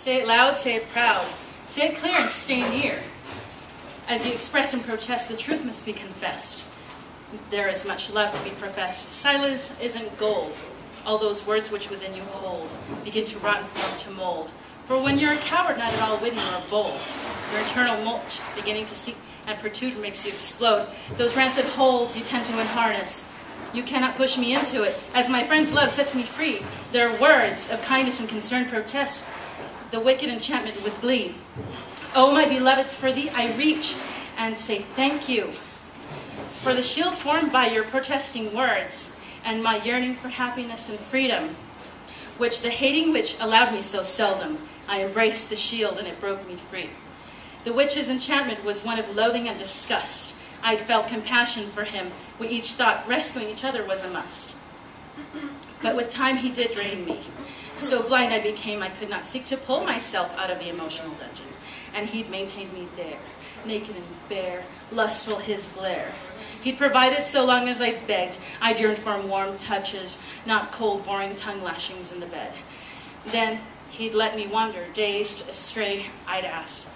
Say it loud, say it proud. Say it clear and stay near. As you express and protest, the truth must be confessed. There is much love to be professed. Silence isn't gold. All those words which within you hold begin to rot and form to mold. For when you're a coward, not at all witty or bold, your internal mulch beginning to seek and protrude makes you explode. Those rancid holes you tend to unharness. You cannot push me into it. As my friend's love sets me free, their words of kindness and concern protest the wicked enchantment with glee. Oh, my beloveds, for thee I reach and say thank you for the shield formed by your protesting words and my yearning for happiness and freedom, which the hating witch allowed me so seldom. I embraced the shield and it broke me free. The witch's enchantment was one of loathing and disgust. I'd felt compassion for him. We each thought rescuing each other was a must. But with time he did drain me. So blind I became I could not seek to pull myself out of the emotional dungeon. And he'd maintained me there, naked and bare, lustful his glare. He'd provided so long as I begged. I'd yearned for warm touches, not cold, boring tongue lashings in the bed. Then he'd let me wander, dazed, astray. I'd asked,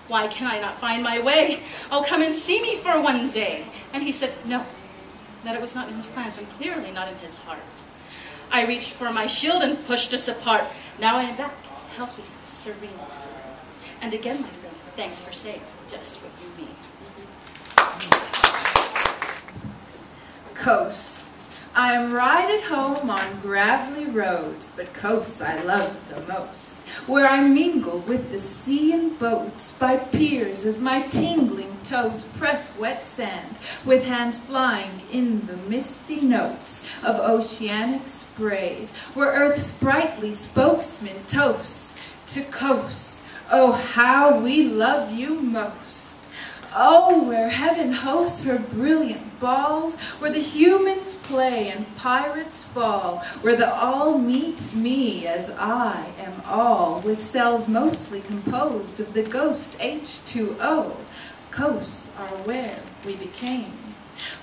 why can I not find my way? Oh, come and see me for one day. And he said, no, that it was not in his plans and clearly not in his heart. I reached for my shield and pushed us apart. Now I am back, healthy, serene. And again, my friend, thanks for saying just what you mean. Coasts. I am right at home on gravelly roads, but coasts I love the most, where I mingle with the sea and boats, by piers as my tingling toes press wet sand, with hands flying in the misty notes of oceanic sprays, where earth's sprightly spokesman toasts to coasts. Oh, how we love you most! Oh, where heaven hosts her brilliant balls, where the humans play and pirates fall, where the all meets me as I am all, with cells mostly composed of the ghost H2O. Coasts are where we became,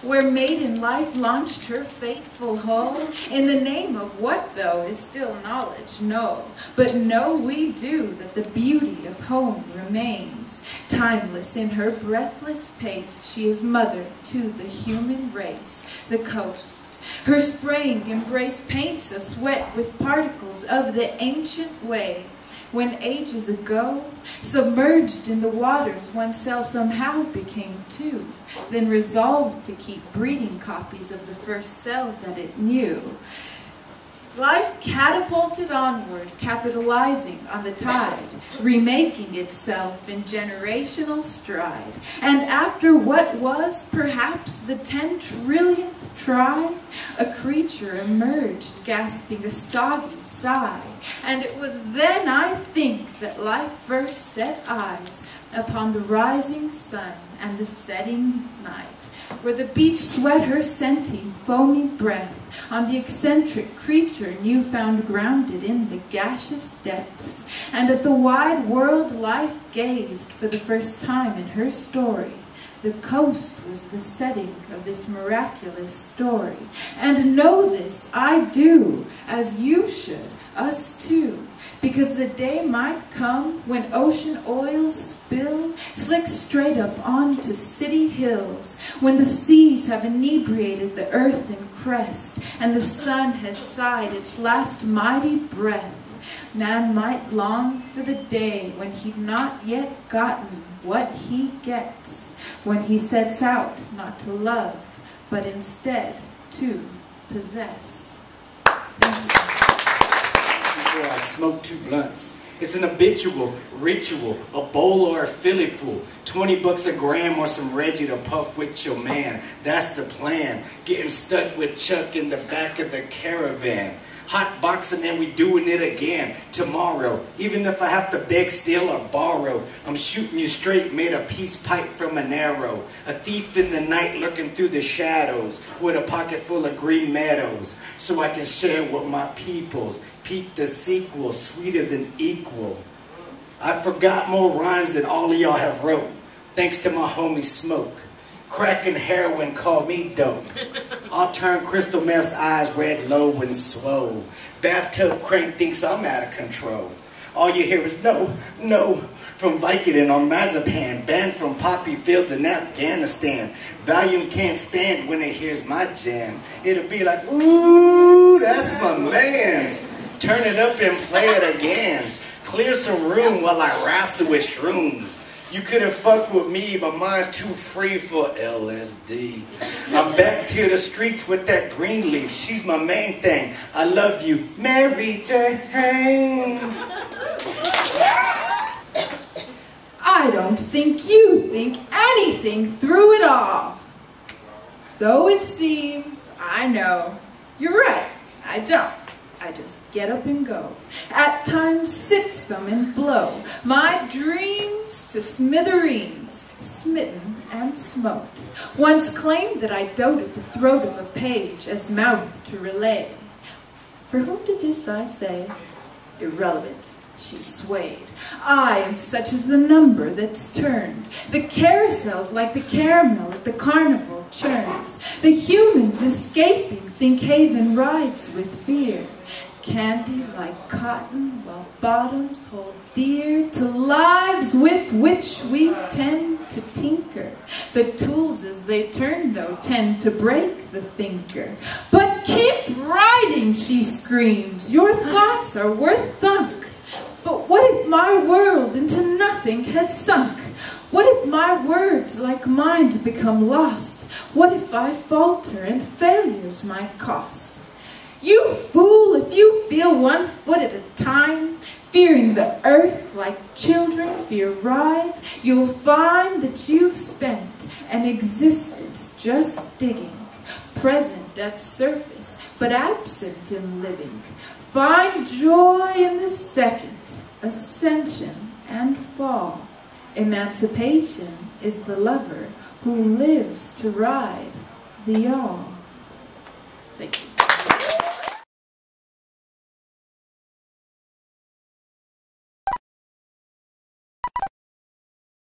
where maiden life launched her fateful hull, in the name of what, though, is still knowledge null. But know we do that the beauty of home remains, timeless in her breathless pace. She is mother to the human race, the coast. Her spraying embrace paints us wet with particles of the ancient way, when ages ago, submerged in the waters, one cell somehow became two, then resolved to keep breeding copies of the first cell that it knew. Life catapulted onward, capitalizing on the tide, remaking itself in generational stride. And after what was perhaps the 10 trillionth try, a creature emerged, gasping a soggy sigh. And it was then, I think, that life first set eyes upon the rising sun and the setting night, where the beach sweat her scenting, foamy breath on the eccentric creature new found grounded in the gaseous depths, and at the wide world life gazed for the first time in her story. The coast was the setting of this miraculous story. And know this, I do, as you should, us too, because the day might come when ocean oils spill, slick straight up onto city hills, when the seas have inebriated the earthen crest, and the sun has sighed its last mighty breath. Man might long for the day when he'd not yet gotten what he gets, when he sets out not to love, but instead to possess. Thank you. Before I smoke 2 blunts. It's an habitual ritual, a bowl or a Philly fool, 20 bucks a gram or some Reggie to puff with your man. That's the plan. Getting stuck with Chuck in the back of the caravan. Hot boxing and we doing it again tomorrow. Even if I have to beg, steal, or borrow, I'm shooting you straight, made a peace pipe from an arrow. A thief in the night lurking through the shadows with a pocket full of green meadows, so I can share with my peoples. Peep the sequel, sweeter than equal. I forgot more rhymes than all of y'all have wrote, thanks to my homie Smoke. Crack and heroin call me dope. I'll turn crystal meth's eyes red, low, and swole. Bathtub crank thinks I'm out of control. All you hear is no, no, from Vicodin or Mazapan, banned from poppy fields in Afghanistan. Valium can't stand when it hears my jam. It'll be like, ooh, that's my man's. Turn it up and play it again. Clear some room while I wrestle with shrooms. You couldn't fuck with me, my mind's too free for LSD. I'm back to the streets with that green leaf. She's my main thing. I love you, Mary Jane. I don't think you think anything through it all. So it seems, I know. You're right, I don't. I just get up and go. At times sit some and blow my dreams to smithereens, smitten and smoked. Once claimed that I dote at the throat of a page as mouth to relay. For whom did this I say? Irrelevant, she swayed. I am such as the number that's turned. The carousels like the caramel at the carnival churns. The humans escaping think haven rides with fear. Candy like cotton while bottoms hold dear to lives with which we tend to tinker. The tools as they turn though tend to break the thinker. But keep writing, she screams, your thoughts are worth thunk. But what if my world into nothing has sunk? What if my words like mine become lost? What if I falter and failure's my cost? You fool, if you feel 1 foot at a time, fearing the earth like children fear rides, you'll find that you've spent an existence just digging, present at surface, but absent in living. Find joy in the second, ascension and fall. Emancipation is the lover who lives to ride the yawl. Thank you.